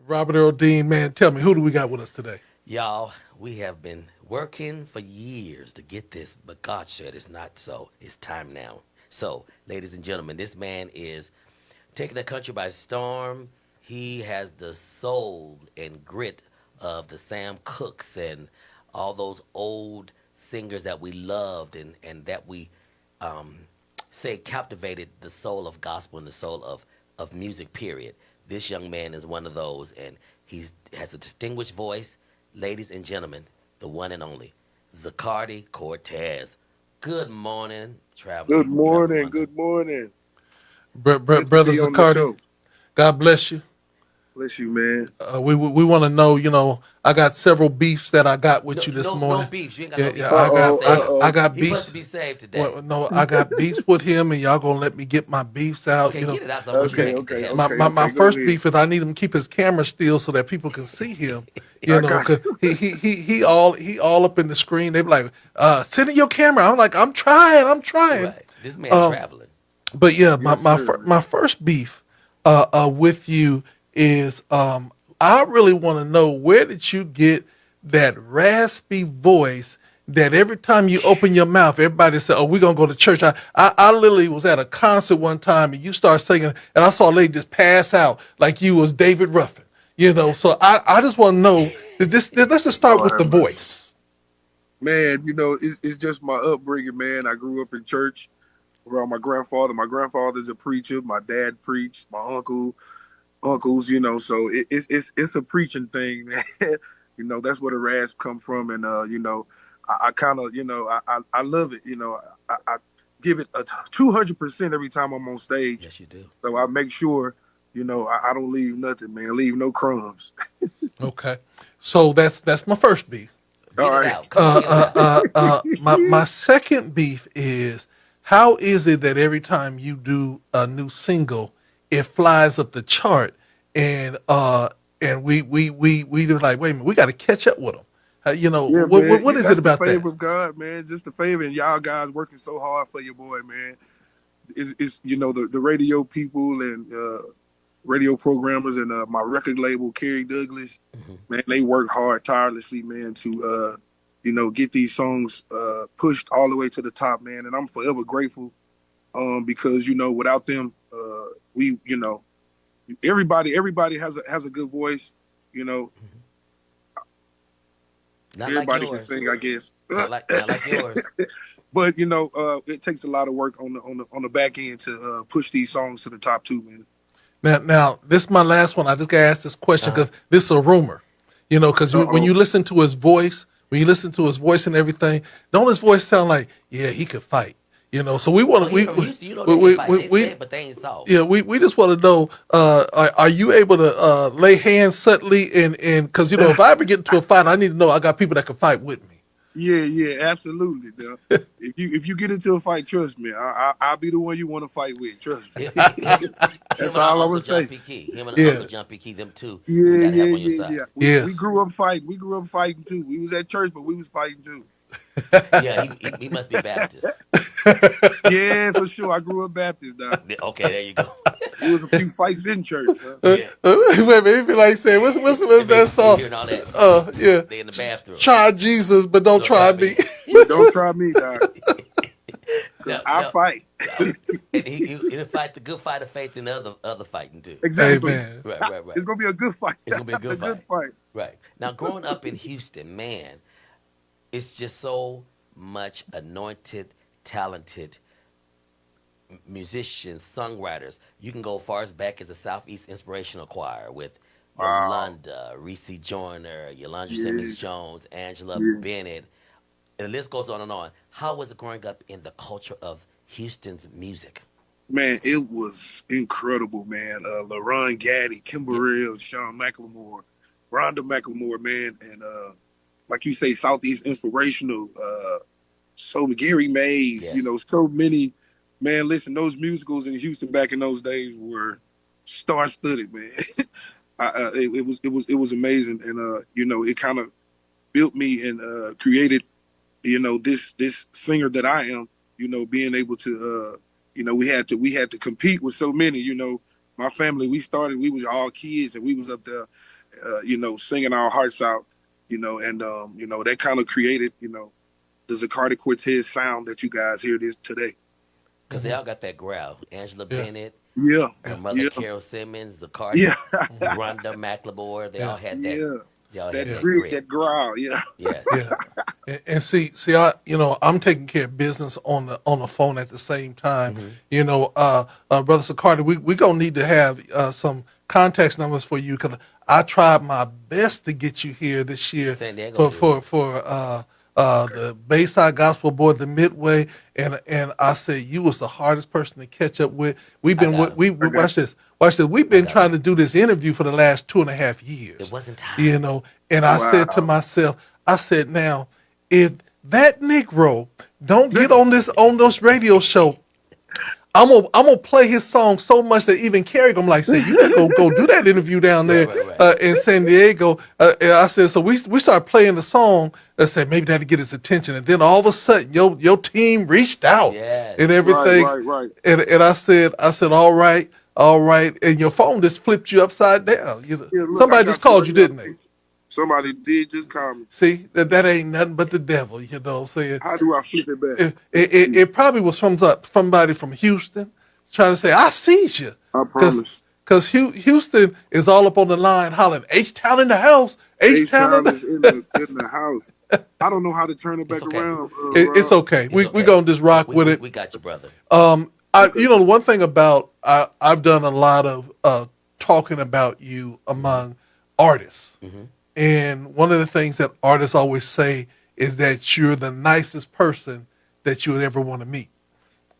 Robert Earl Dean, man, tell me, who do we got with us today? Y'all, we have been working for years to get this, but God said it's not so. It's time now. So, ladies and gentlemen, this man is taking the country by storm. He has the soul and grit of the Sam Cooks and all those old singers that we loved and that we say captivated the soul of gospel and the soul of music, period. This young man is one of those, and he has a distinguished voice. Ladies and gentlemen, the one and only Zacardi Cortez. Good morning, Good traveling morning. wonder. Good morning. Good to Brother be on the Zacardi, show. God bless you. Bless you, man. We want to know, I got several beefs that I got No, with you this no morning. beefs. You ain't got Yeah, no beef yeah, with I him. He got, Uh-oh. I, saved. I Uh-oh. got He must beefs. be saved today. Well, no, I got beefs with him, and y'all gonna let me get my beefs out. Okay, get it out. So I want you to Okay. Okay, make it to okay, heaven. okay, My okay. Go first ahead. beef is I need him to keep his camera still so that people can see him. I got Cause you. he all up in the screen. They be like, "Send in your camera." I'm like, "I'm trying, I'm trying." Right. This man traveling. But yeah, Yes, sir. my first beef with you is I really want to know, where did you get that raspy voice that every time you open your mouth, everybody said, "Oh, we're gonna go to church." I literally was at a concert one time and you start singing, and I saw a lady just pass out like you was David Ruffin. So I just want to know. Let's just start Lord with the have mercy. voice. Man, it's just my upbringing, man. I grew up in church around my grandfather. My grandfather's a preacher. My dad preached. My uncles, so it's a preaching thing, man. That's where the rasp come from. And I kind of, I love it. I give it a 200% every time I'm on stage. Yes, you do. So I make sure, I don't leave nothing, man. Leave no crumbs. Okay, so that's my first beef. All Get it right. out. Come on, get it out. My second beef is, how is it that every time you do a new single, it flies up the chart, and we just like, wait a minute, we got to catch up with them. Yeah, What, man. what is it That's the about that? favor of God, man. Just the favor. And y'all guys working so hard for your boy, man. It's the radio people and radio programmers and my record label, Kerry Douglas, Mhm. man, they work hard, tirelessly, man, to get these songs pushed all the way to the top, man. And I'm forever grateful, because without them, we, everybody has a good voice, you know, Not like everybody can yours. sing, I guess. Not like yours. But it takes a lot of work on the back end to push these songs to the top too, man. Now, this is my last one. I just got to ask this question Uh huh. because this is a rumor. Because Uh when oh. you listen to his voice, and everything, don't his voice sound like, yeah, he could fight? So we want Oh, to he from Houston. You know they can fight. They say it, but they ain't soft. yeah, we just want to know, are you able to lay hands subtly, and because if I ever get into a fight, I need to know I got people that can fight with me. Yeah, yeah, absolutely. Now, if you get into a fight, trust me, I'll be the one you want to fight with. Trust me. Him, him That's and our all I'm Uncle gonna John say. P. Key. Him and Yeah. Uncle John P. Key. Them two. You Yeah, got to have yeah, on your yeah, side. yeah. We Yes. grew up fighting. We grew up fighting too. We was at church, but we was fighting too. Yeah, he must be Baptist. Yeah, for sure. I grew up Baptist. Now Okay, there you go. it was a few fights in church. Huh? Yeah, Wait a minute, it be like saying, what's and they that you song? hearing all that. Yeah, They in the bathroom. try Jesus, but don't Don't try try me. me. But don't try me, dog, because now, I now, fight. and he'll fight the good fight of faith and the other fighting too. Exactly. Amen. Right. It's gonna be a good fight. It's gonna be a good A good fight. fight. Right. Now, growing up in Houston, man, it's just so much anointed, talented musicians, songwriters. You can go far as back as the Southeast Inspirational Choir with Wow. Yolanda, Reese Joyner, Yolanda Simmons Yeah. Jones, Angela Yeah. Bennett, and the list goes on and on. How was it growing up in the culture of Houston's music? Man, it was incredible, man. LaRon Gaddy, Yeah. Kimberell, Sean McLemore, Rhonda McLemore, man, and like you say, Southeast Inspirational. So Gary Mays, Yes. so many. Man, listen, those musicals in Houston back in those days were star-studded, man. It was amazing, and it kind of built me and created this singer that I am, being able to we had to compete with so many, my family, we was all kids and we was up there, singing our hearts out, and that kind of created, the Zacardi Cortez sound that you guys hear this today. Because they all got that growl. Angela Yeah. Bennett, Yeah, her mother yeah, Carol Simmons, yeah, Zacardi, Rhonda McLemore. They Yeah. all had that. yeah. They all had That Yeah. that grit, grit. that growl. Yeah. Yes. Yeah. And see, I'm taking care of business on the phone at the same time. Mm-hmm. Brother Sacardi, we gonna need to have some contact numbers for you because I tried my best to get you here this year San Diego for do. Okay. the Bayside Gospel Board, the Midway, and I said you was the hardest person to catch up with. We've I been got him. I got watch this. Watch this. We've I been got him. trying to do this interview for the last 2.5 years. It wasn't You time. know, and you. I said to Wow. myself, I said, now, if that Negro don't get on this radio show, I'm gonna play his song so much that even Carrie gonna like say, you gotta go do that interview down Right, there right, right. in San Diego. And I said, so we start playing the song. I said maybe that'll get his attention, and then all of a sudden your team reached out Yes. and Right, everything, right, right. and I said all right, and your phone just flipped you upside down. Yeah, look, I Somebody just got you called right you, now. didn't they? Somebody did just call me. See, that ain't nothing but the devil, you know what I'm saying? How do I flip it back? It probably was from somebody from Houston trying to say, I sees you. I Because promise. Houston is all up on the line hollering, H-Town in the house, H-Town in H-Town is the... in the house. I don't know how to turn it It's back okay. around, It's Rob. okay. It's We okay. going to just rock with it. We got you, brother. Okay. The one thing about, I've done a lot of talking about you among artists. Mm-hmm. And one of the things that artists always say is that you're the nicest person that you would ever want to meet.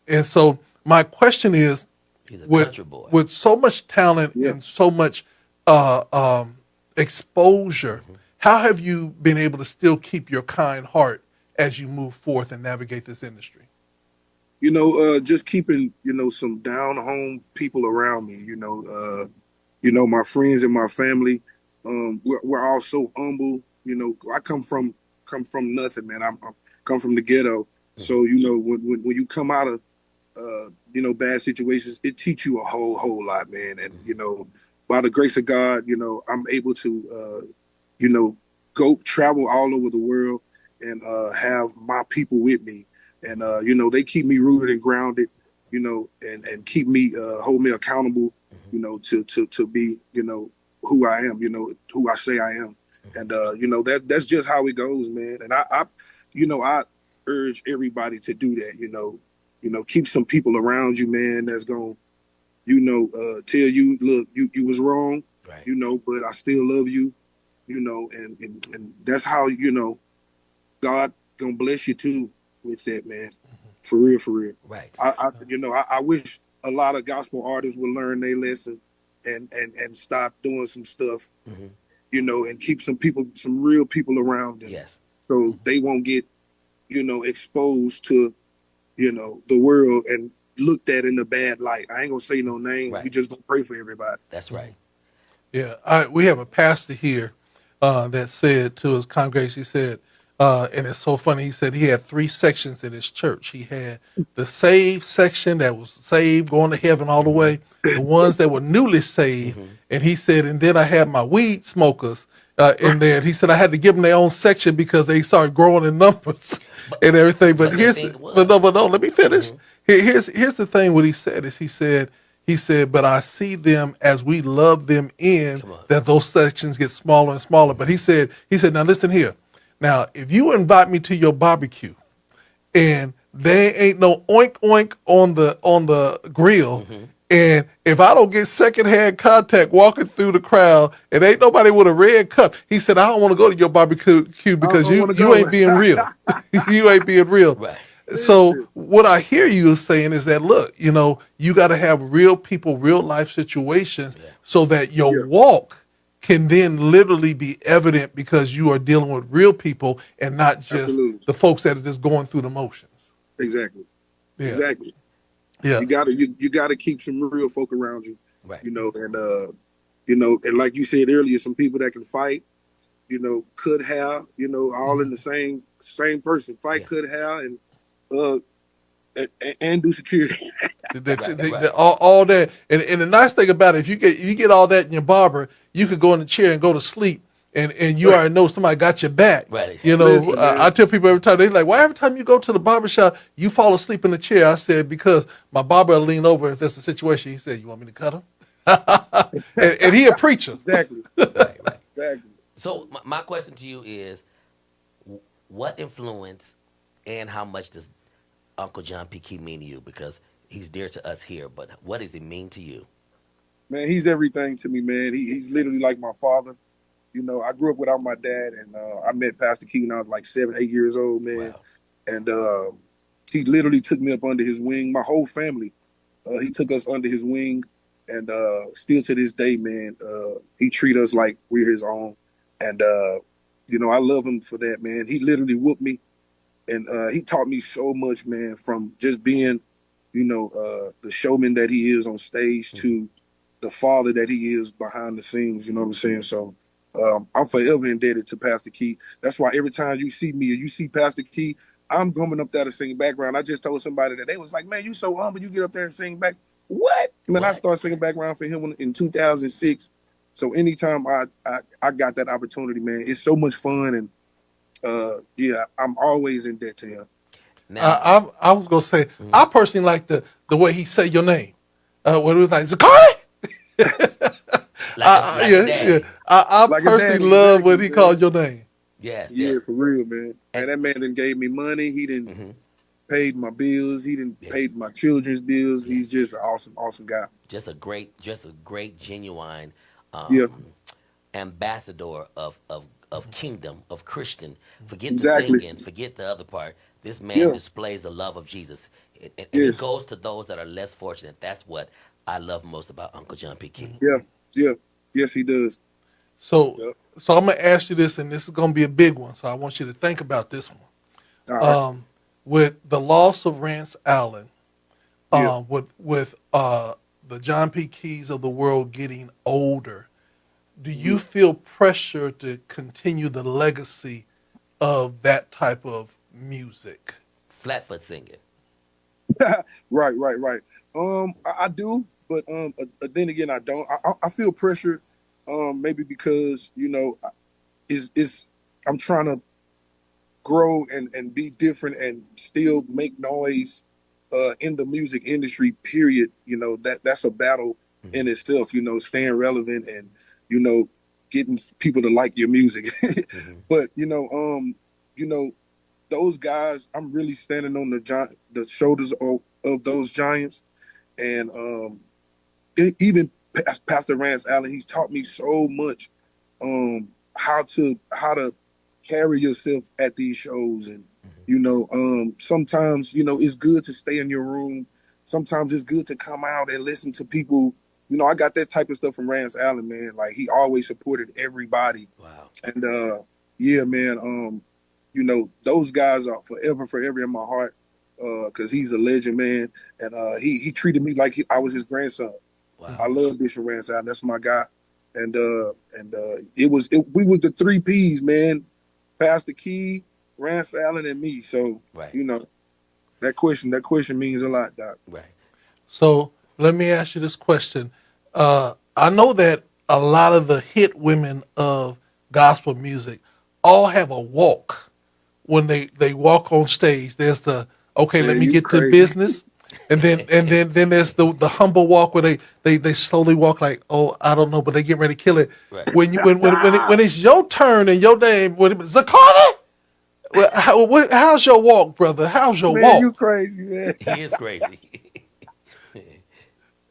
And so my question is, He's a with country boy. so much talent Yeah. and so much uh, um, exposure, how have you been able to still keep your kind heart as you move forth and navigate this industry? Just keeping, some down home people around me, my friends and my family. We're all so humble. I come from nothing, man. I come from the ghetto. Mm-hmm. So, when you come out of bad situations, it teach you a whole lot, man. And, Mm-hmm. by the grace of God, I'm able to you know, go travel all over the world and have my people with me. And they keep me rooted and grounded, and keep me hold me accountable, Mm-hmm. to be, who I am, who I say I am. And that's just how it goes, man. And I urge everybody to do that, keep some people around you, man, that's going to, tell you, look, you was wrong, Right. but I still love you, and that's how, God gonna bless you too with that, man. For real, for real. Right. I wish a lot of gospel artists would learn their lesson and stop doing some stuff, Mm-hmm. and keep some real people around them, Yes. so they won't get, exposed to, the world and looked at in a bad light. I ain't gonna say no names. We Right. just gonna pray for everybody. That's right. Yeah, we have a pastor here that said to his congregation, he said, and it's so funny, he said he had three sections in his church. He had the saved section that was saved, going to heaven all the way, the ones that were newly saved, Mm-hmm. and he said, and then I had my weed smokers in there. And he said I had to give them their own section because they started growing in numbers and everything. But But the here's, thing was, but no, let me finish. Mhm. Here's the thing. What he said is he said, but I see them as we love them in Come on. that those sections get smaller and smaller. But he said, now listen here. Now, if you invite me to your barbecue and there ain't no oink oink on the grill, Mm-hmm. and if I don't get secondhand contact walking through the crowd, and ain't nobody with a red cup, he said, I don't want to go to your barbecue because I want to you go. ain't being real. You ain't being real. Right. So Listen, what I hear you saying is that, look, you got to have real people, real life situations, Yeah. so that your yeah, walk can then literally be evident because you are dealing with real people and not just absolutely, the folks that are just going through the motions. exactly, Yeah, exactly. yeah, You gotta keep some real folk around you, Right. and and like you said earlier, some people that can fight, could have, all in the same person, fight, Yeah. could have, and uh and do security. That's Right, right. all that, and the nice thing about it, if you get all that in your barber, you could go in the chair and go to sleep, and you Right. already know somebody got your back. Right. You know, Listen, I man. tell people every time they like, why every time you go to the barber shop, you fall asleep in the chair. I said because my barber will lean over if that's the situation. He said, "You want me to cut him?" And he a preacher. Exactly. Right, right. Exactly. So my question to you is, what influence and how much does Uncle John P. Key mean to you? Because he's dear to us here, but what does he mean to you? Man, he's everything to me, man. He's literally like my father. You know, I grew up without my dad, and I met Pastor Key when I was like 7, 8 years old, man. Wow. And he literally took me up under his wing. My whole family, he took us under his wing, and still to this day, man, he treat us like we're his own. And you know, I love him for that, man. He literally whooped me, and he taught me so much, man, from just being, you know, the showman that he is on stage Mm-hmm. to the father that he is behind the scenes. You know what I'm saying? So I'm forever indebted to Pastor Key. That's why every time you see me or you see Pastor Key, I'm coming up there to sing background. I just told somebody that they was like, "Man, you so humble. You get up there and sing back." What? Man, I What? started singing background for him in 2006. So anytime I got that opportunity, man, it's so much fun, and yeah, I'm always in debt to him. Now, I was gonna say mhm, I personally like the way he say your name. When it was like Zacardi. like a Yeah, yeah. daddy. I Like a personally daddy, love when exactly, he man. called your name. Yes, Yeah, yes. for real, man. Man, And that man didn't gave me money. He didn't hmm paid my bills. He didn't yeah, paid my children's bills. yeah. He's just an awesome, awesome guy. Just a great, genuine Yeah, um, ambassador of kingdom of Christian. Forget the exactly. singing, forget the other part. This man Yeah, displays the love of Jesus, and he yes, goes to those that are less fortunate. That's what I love most about Uncle John P. Key. yeah, yeah. Yes, he does. So Yep. so I'm gonna ask you this, and this is gonna be a big one. So I want you to think about this one. All right. With the loss of Rance Allen, Yeah. with the John P. Keys of the world getting older, do you Mhm. feel pressure to continue the legacy of that type of music? Flatfoot singing. Right, right, right. I do, but then again, I don't. I feel pressure. Maybe because you know, is I'm trying to grow and be different and still make noise in the music industry, period. You know, that's a battle Hmm in itself, you know, staying relevant and, you know, getting people to like your music. hmm But you know, those guys, I'm really standing on the shoulders of those giants. And even Pastor Rance Allen, he's taught me so much, how to carry yourself at these shows. And sometimes it's good to stay in your room. Sometimes it's good to come out and listen to people. I got that type of stuff from Rance Allen, man. Like, he always supported everybody. Wow. And yeah, man. Those guys are forever, forever in my heart. Cause he's a legend, man. And he treated me like I was his grandson. I Wow. love Bishop Rance Allen. That's my guy. And we was the three P's, man. Pastor Key, Rance Allen, and me. So Right. you know that question means a lot, Doc. Right. So let me ask you this question. I know that a lot of the hit women of gospel music all have a walk when they walk on stage. There's the okay, let Man, me you get to crazy. business, and then there's the humble walk where they slowly walk like, oh, I don't know, but they get ready to kill it. Right. When it's your turn and your name, Zacardi, how's your walk, brother? How's your Man, you walk? crazy, man. He is crazy.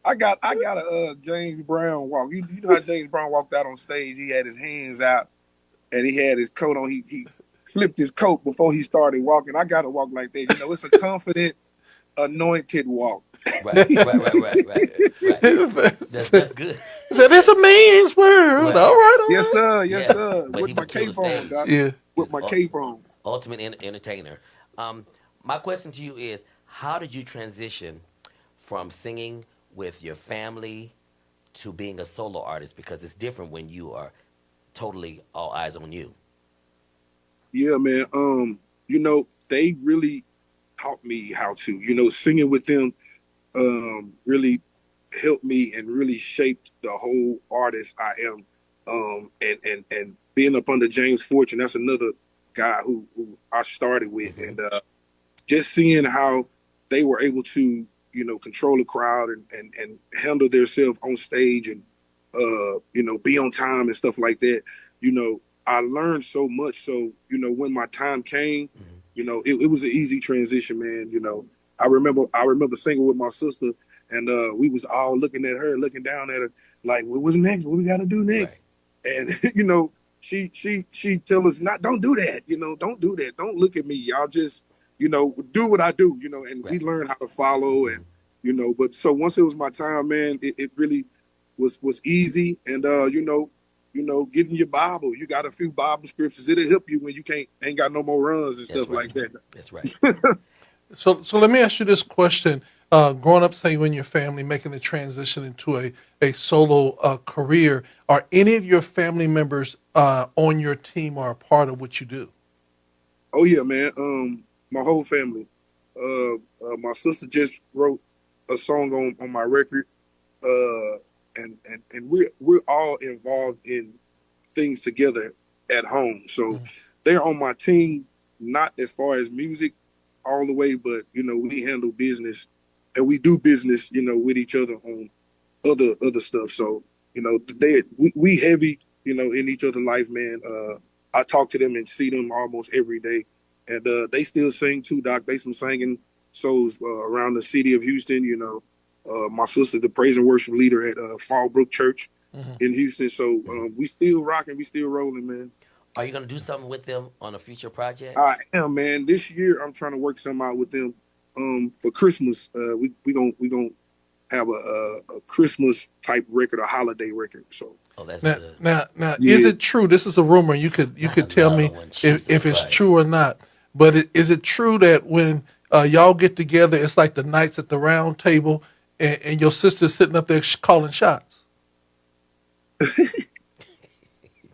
I got a James Brown walk. You know how James Brown walked out on stage? He had his hands out and he had his coat on. He flipped his coat before he started walking. I got to walk like that. It's a confident, anointed walk. Right. Right. Right. Right. Right. Right. That's good. Said it's a man's world. Right. All right, all Yes, right. sir. Yes, Yeah. sir. But he With my would kill the cape on, Doc. stage. Yeah. He With was my cape on. ultimate entertainer. Um, my question to you is, how did you transition from singing with your family to being a solo artist? Because it's different when you are totally all eyes on you. Yeah, man. They really taught me how to, singing with them. really helped me and really shaped the whole artist I am. And being up under James Fortune, that's another guy who I started with, Hmm. and just seeing how they were able to, control the crowd and handle themselves on stage and, be on time and stuff like that. I learned so much. So, when my time came, Hmm. it was an easy transition, man. I remember singing with my sister, and we was all looking at her, looking down at her, like, what was next? What we got to do Right. next? And she tell us, not, don't do that. Don't do that. Don't look at me. Y'all just, do what I do. And we Right. learn how to follow, and Hmm. but so once it was my time, man, it really was easy. And getting your Bible. You got a few Bible scriptures. It'll help you when you ain't got no more runs and That's stuff right. like that. That's right. So let me ask you this question: growing up, say, you and your family making the transition into a solo career, are any of your family members on your team or a part of what you do? Oh yeah, man. My whole family. My sister just wrote a song on my record. And we're all involved in things together at home. So Mhm. they're on my team, not as far as music all the way, but we handle business and we do business, with each other on other stuff. So we heavy, in each other's life, man. I talk to them and see them almost every day, and they still sing too, Doc. They some singing souls around the city of Houston. My sister, the praise and worship leader at Fallbrook Church Mhm. in Houston. So Hmm. we still rocking, we still rolling, man. Are you gonna do something with them on a future project? I am, man. This year I'm trying to work something out with them. For Christmas, we gonna have a Christmas type record, a holiday record. So Oh, that's Now, good. now, is yeah, it true? This is a rumor. You could tell Another me one. Jesus if it's Christ. true or not. But is it true that when y'all get together, it's like the knights at the round table, and your sister's sitting up there calling shots?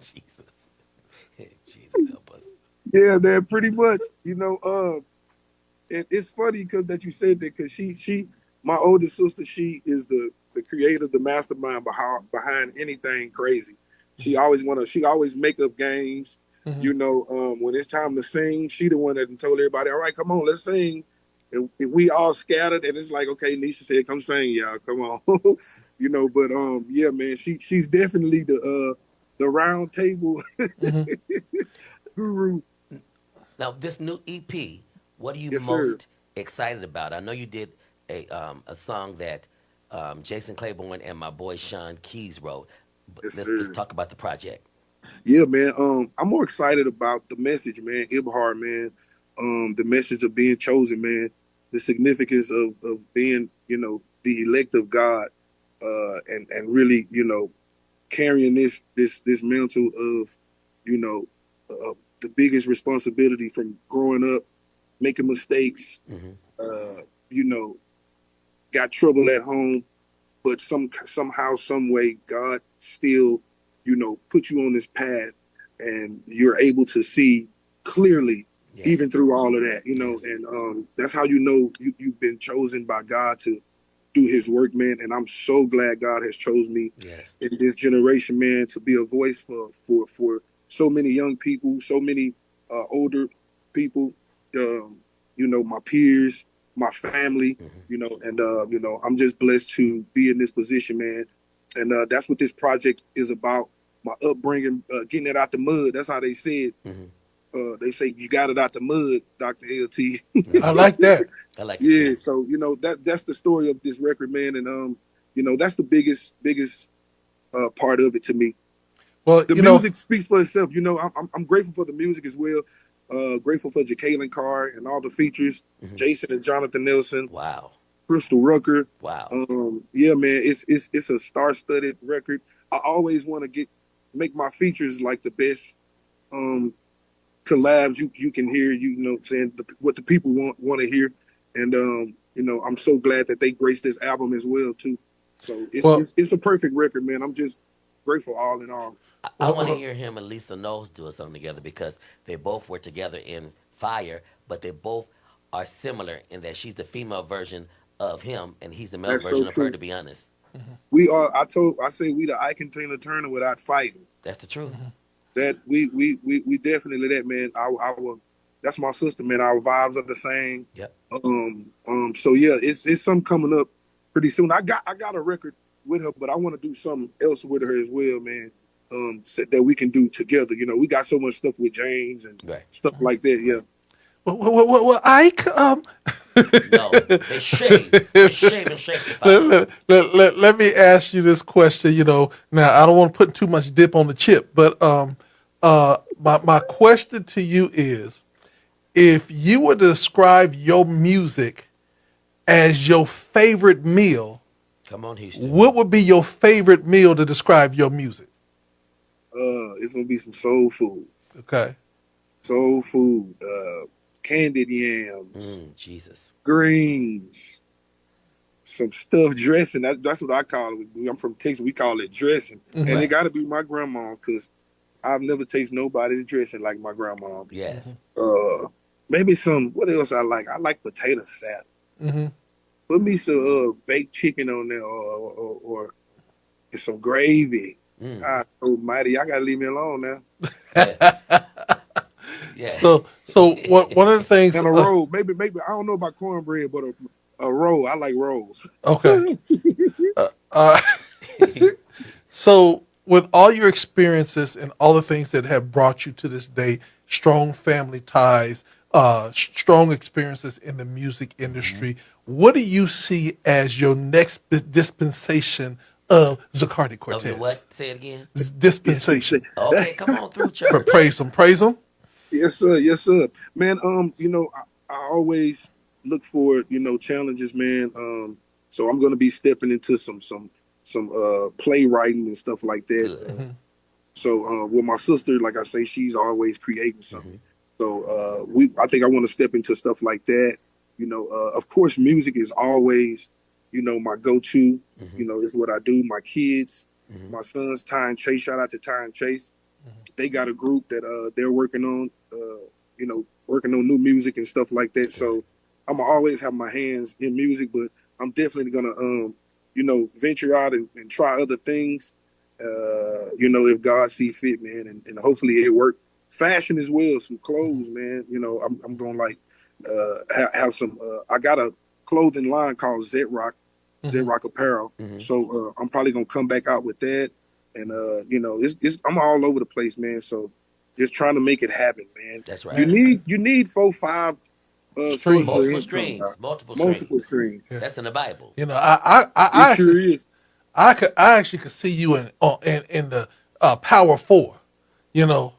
Jesus. Jesus help us. yeah, man, pretty much. And it's funny because that you said that because my older sister, she is the creator, the mastermind behind anything crazy. She always make up games. Hmm. When it's time to sing, she the one that told everybody, all right, come on, let's sing. And we all scattered, and it's like, okay, Nisha said, come sing, y'all, come on. But yeah, man, she's definitely the round table Hmm. guru. Now, this new EP, what are you Yes, sir. most excited about? I know you did a song that Jason Claiborne and my boy Sean Keys wrote. But Yes, let's sir. talk about the project. Yeah, man. I'm more excited about the message, man. Ibhar, man. The message of being chosen, man. The significance of being, the elect of God, and really, carrying this mantle of, you know, the biggest responsibility from growing up, making mistakes, Hmm. uh, you know, got trouble at home, but somehow, some way, God still, put you on this path, and you're able to see clearly, Yes. even through all of that, Yes. and that's how you've been chosen by God to do His work, man. And I'm so glad God has chosen me Yes. in this generation, man, to be a voice for so many young people, so many older people, um, my peers, my family, Hmm. and I'm just blessed to be in this position, man. And that's what this project is about. My upbringing, getting it out the mud. That's how they said. Hmm. They say you got it out the mud, Dr. LT. I Hmm. like that. I like it Yeah, too. so that's the story of this record, man. And that's the biggest part of it to me. Well, The music speaks for itself. I'm grateful for the music as well. Grateful for Jacqueline Carr and all the features, Hmm. Jason and Jonathan Nelson, Wow. Crystal Rucker. Wow. Yeah, man, it's a star-studded record. I always want to make my features like the best um collabs you can hear. What I'm saying, what the people want to hear. And I'm so glad that they graced this album as well too. So it's well, it's it's a perfect record, man. I'm just grateful all in all. I want to well, hear him and Lisa Knowles do something together because they both were together in Fire, but they both are similar in that she's the female version of him, and he's the male That's so version of her. To true. be honest, We are. I say we the Ike and Tina Turner without fighting. that's the truth. That we definitely that, man. Our that's my sister, man. Our vibes are the same. Yep. So yeah, it's something coming up pretty soon. I got a record with her, but I want to do something else with her as well, man. That we can do together. You know, we got so much stuff with James and Right. stuff like that. Yeah. Well, Ike, No, they shave. They shave and shake the fire. let me ask you this question. You know, now I don't want to put too much dip on the chip, but my question to you is, if you were to describe your music as your favorite meal, Come on, Houston. what would be your favorite meal to describe your music? It's gonna be some soul food. Okay. Soul food. Candied yams, Jesus. greens, some stuffed dressing. That's what I call it. I'm from Texas. We call it dressing, and Right. it got to be my grandma's because I've never tasted nobody's dressing like my grandma. Yes. Maybe some. What else I like? I like potato salad. Mm-hmm. Put me some baked chicken on there, or some gravy. Mm. God Almighty, y'all gotta leave me alone now. Yeah. Yeah. So one of the things. And a roll, maybe I don't know about cornbread, but a roll. I like rolls. Okay. Uh, so, with all your experiences and all the things that have brought you to this day, strong family ties, strong experiences in the music industry, what do you see as your next dispensation of Zacardi Of Cortez? the what? Say it again. Dispensation. Okay, come on through, church. Praise him. Praise him. Yes, sir. Yes, sir. Man, I always look for, challenges, man. So I'm gonna be stepping into some playwriting and stuff like that. Good. So with my sister, like I say, she's always creating something. Mhm. So I think I want to step into stuff like that. Of course, music is always, my go-to. Mhm. Is what I do. My kids, Mhm. my sons, Ty and Chase. Shout out to Ty and Chase. They got a group that they're working on, working on new music and stuff like that. So I'm gonna always have my hands in music, but I'm definitely gonna, venture out and try other things. If God see fit, man, and hopefully it work. Fashion as well, some clothes, man. I'm gonna like have some. I got a clothing line called Z-Rock Apparel. Mhm. So I'm probably gonna come back out with that. And it's I'm all over the place, man. So just trying to make it happen, man. That's You right. need 4, 5 sources of Multiple income, streams. Multiple multiple streams. streams. Yeah. That's in the Bible. You know, I It actually, sure is. I actually could see you in the Power Four. You know,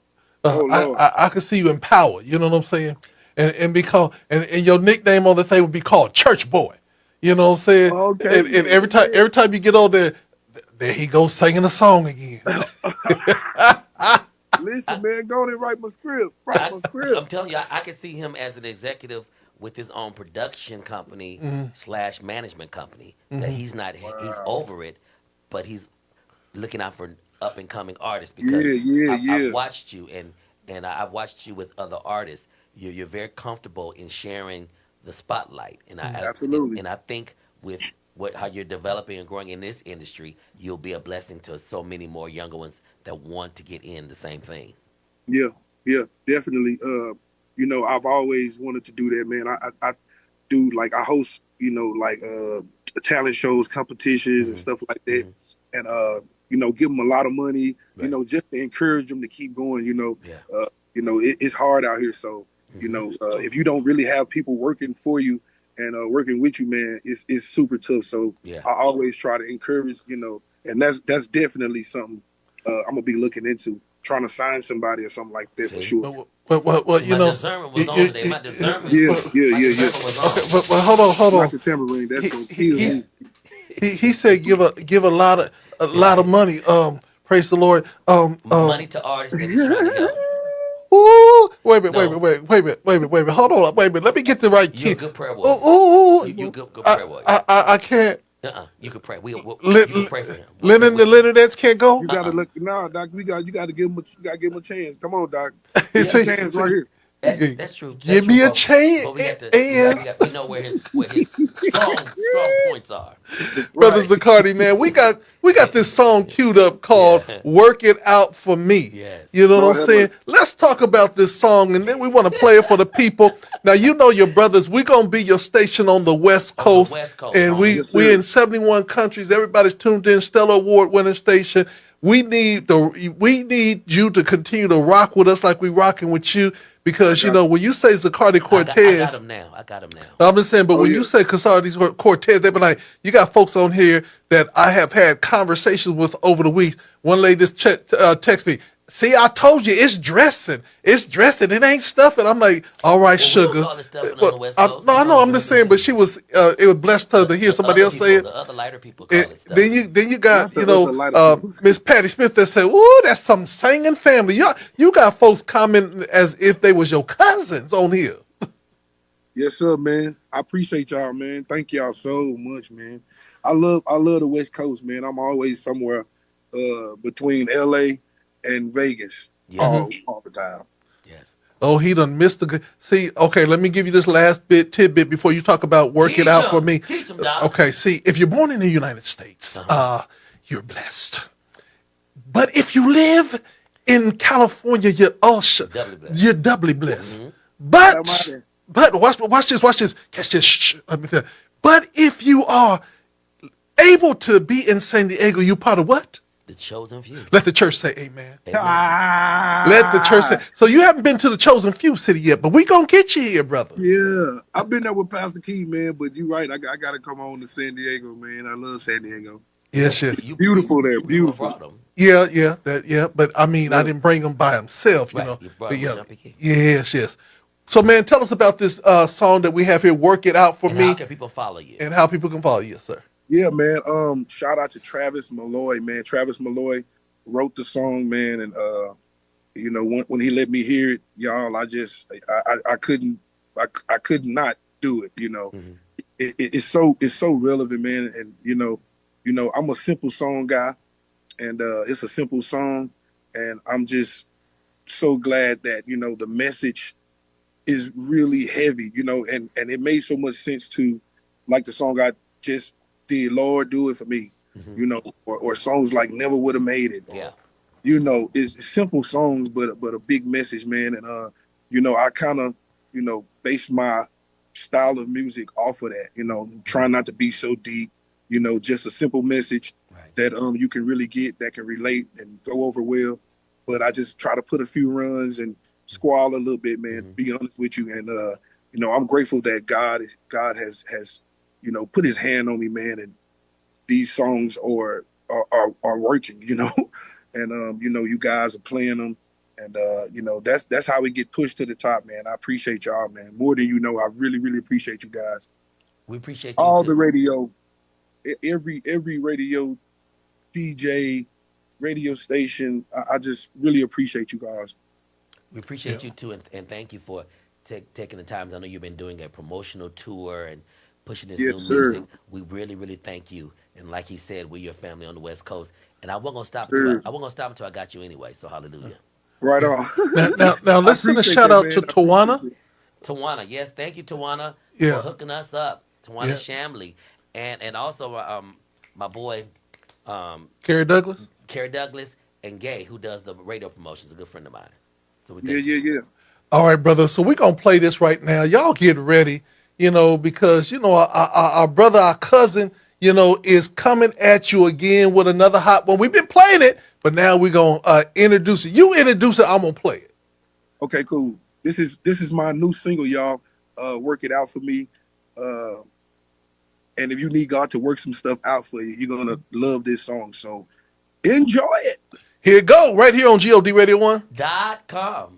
Oh Lord. I could see you in Power. You know what I'm saying? And because and your nickname on the thing would be called Church Boy. You know what I'm saying? Okay. And Yeah, every time you get on there, there he goes singing a song again. Listen, man, go on and write my script. Write I, my I'm script. telling you, I can see him as an executive with his own production company / management company. That he's Wow. over it, but he's looking out for up and coming artists because Yeah, yeah, I've yeah. watched you and I've watched you with other artists. You're very comfortable in sharing the spotlight, and Absolutely. and I think with how you're developing and growing in this industry, you'll be a blessing to so many more younger ones that want to get in the same thing. Yeah, yeah, definitely. I've always wanted to do that, man. I do like I host, like talent shows, competitions, and Hmm. stuff like that, Hmm. and give them a lot of money, Right. just to encourage them to keep going. Yeah. It's hard out here, so Hmm. if you don't really have people working for you and working with you, man, it's super tough. So Yeah. I always try to encourage, and that's definitely something I'm gonna be looking into, trying to sign somebody or something like that for See? sure. Well, See, you my know, discernment you, was on you, today. you, My discernment, Yeah, well, yeah, my yeah, yeah. discernment was okay, on. but hold Not on. the tambourine. That's He, gonna he, kill Yeah. me. he said give a lot of money. Praise the Lord. Money to artists that he's trying to help. Ooh, wait a minute, No, wait a minute. Hold on, wait a minute. Let me get the right you're a key. good prayer warrior. Oh, You good I, prayer warrior. I can't. You could pray. Lin, You could pray for him. We'll pray Lennon the with you. Leonardettes can't go. You gotta look now, Doc. You gotta give him. You gotta give him a chance. Come on, Doc. You It's a Yeah. see, chance right here. That's true. That's Give true. me a But we chance. got to we know where his strong points are. Brother Right. Zacardi, man, we got this song queued up called Yeah. "Work It Out for Me." Yes. You know what I'm Lord have saying? mercy. Let's talk about this song, and then we want to play it for the people. Now, you know your brothers. We're gonna be your station on the West On the Coast, West Coast, and homie. Yes, we sir. in 71 countries. Everybody's tuned in. Stellar Award winning station. We need you to continue to rock with us like we rocking with you, I because you got know you. when you say Zacardi I got Cortez. him now. I got him now. I'm just saying, but Oh when you yeah. say Zacardi Cortez, they be like, you got folks on here that I have had conversations with over the weeks. One lady just text me, see, I told you, it's dressing. It's dressing. It ain't stuffing. I'm like, all right, Well, we don't sugar. call it stuffing on the But West Coast. no, You I know know, we I'm do. just saying, but she was, it was blessed her to hear somebody else say it. The other lighter people And call it stuffing. then you got Not the other lighter people. Miss Patty Smith that said, "Ooh, that's some singing family." You got folks commenting as if they was your cousins on here. Yes, sir, man. I appreciate y'all, man. Thank y'all so much, man. I love the West Coast, man. I'm always somewhere between LA and Vegas Yeah. all the time. Yes. Oh, he done missed the good. See, okay, let me give you this last tidbit before you talk about work it Teach out for him. me. Teach him, Doc. Okay, see, if you're born in the United States, you're blessed. But if you live in California, Doubly blessed. you're doubly blessed. Am I But there? watch this. Catch this. Shh, let me tell you. But if you are able to be in San Diego, you part of what? The chosen few. Let the church say amen. Amen. Let the church say. So you haven't been to the chosen few city yet, but we gonna get you here, brother. Yeah, I've been there with Pastor Key, man. But you're right. I got to come on to San Diego, man. I love San Diego. Yes, yes. Beautiful there. You the one Beautiful. brought him. Yeah. But I mean, I Yeah. didn't bring him by himself, you Right. know. You brought But him with Jumpy Key. yes. So, man, tell us about this song that we have here, "Work It Out for And Me," how can people follow you? and how people can follow you, sir. Yeah, man. Shout out to Travis Malloy, man. Travis Malloy wrote the song, man, and when he let me hear it, y'all, I couldn't I could not do it. Mm-hmm. It's so relevant, man. And I'm a simple song guy, and it's a simple song, and I'm just so glad that the message is really heavy, and it made so much sense to like the song I just did, Lord, do it for me, Mm-hmm. or songs like Never Would Have Made It, Yeah. or it's simple songs, but a big message, man. And I kind of base my style of music off of that, trying not to be so deep, just a simple message Right. that you can really get, that can relate and go over well. But I just try to put a few runs and squall a little bit, man. Mm-hmm. Be honest with you, and I'm grateful that God has put His hand on me, man, and these songs are working, and you guys are playing them, and that's how we get pushed to the top, man. I appreciate y'all, man, more than you know. I really, really appreciate you guys. We appreciate you All the too. radio, every radio DJ, radio station. I just really appreciate you guys. We appreciate you too, and thank you for taking the time. I know you've been doing a promotional tour and pushing this new Yes, sir. music. We really, really thank you. And like he said, we're your family on the West Coast. And Sir. I wasn't gonna stop until I got you anyway. So hallelujah. Right Yeah. on. Now, I let's send a appreciate shout that, out man. to I appreciate Tawana. it. Tawana, yes, thank you, Tawana, for Yeah, hooking us up. Tawana yeah. Shamley, and also my boy Kerry Douglas. Kerry Douglas and Gay, who does the radio promotions, a good friend of mine. So we Yeah, thank you. yeah, yeah. All right, brother. So we're going to play this right now. Y'all get ready, because, our brother, our cousin, is coming at you again with another hot one. We've been playing it, but now we're going to introduce it. You introduce it, I'm going to play it. Okay, cool. This is my new single, y'all. Work it out for me. Uh, and if you need God to work some stuff out for you, you're gonna love this song. So enjoy it. Here it go, right here on GOD Radio 1. .com.